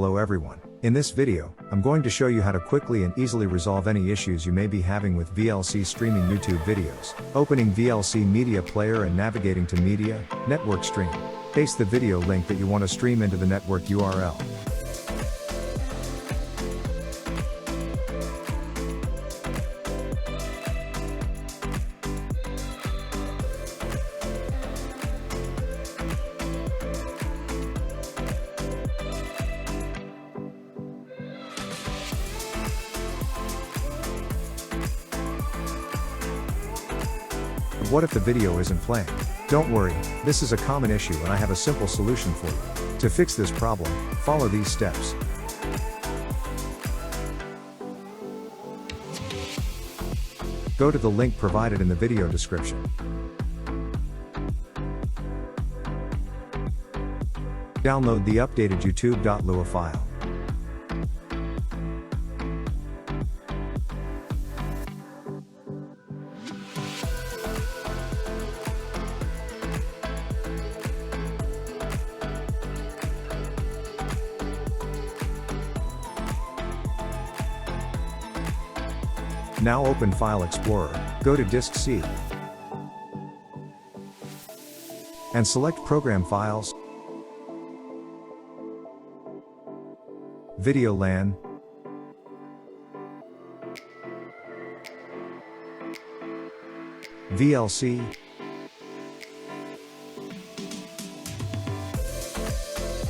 Hello everyone. In this video, I'm going to show you how to quickly and easily resolve any issues you may be having with VLC streaming YouTube videos. Opening VLC Media Player and navigating to Media, Network Stream. Paste the video link that you want to stream into the network URL. What if the video isn't playing? Don't worry, this is a common issue and I have a simple solution for you. To fix this problem, follow these steps. Go to the link provided in the video description. Download the updated youtube.lua file. Now open File Explorer, go to Disk C, and select Program Files, Video LAN, VLC,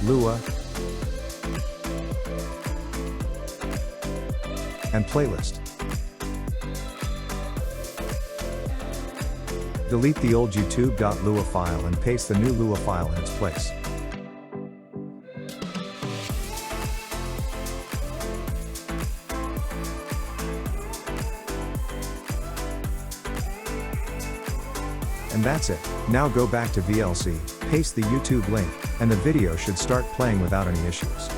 Lua, and Playlist. Delete the old youtube.lua file and paste the new Lua file in its place. And that's it. Now go back to VLC, paste the YouTube link, and the video should start playing without any issues.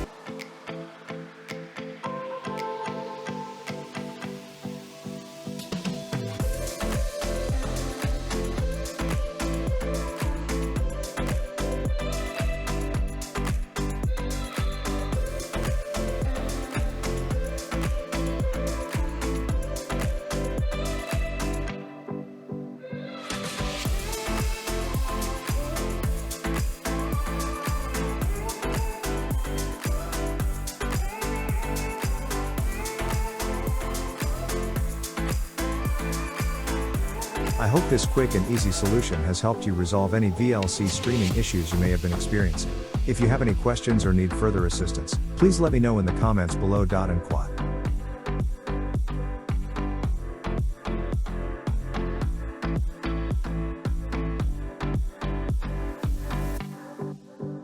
I hope this quick and easy solution has helped you resolve any VLC streaming issues you may have been experiencing. If you have any questions or need further assistance, please let me know in the comments below. And quad.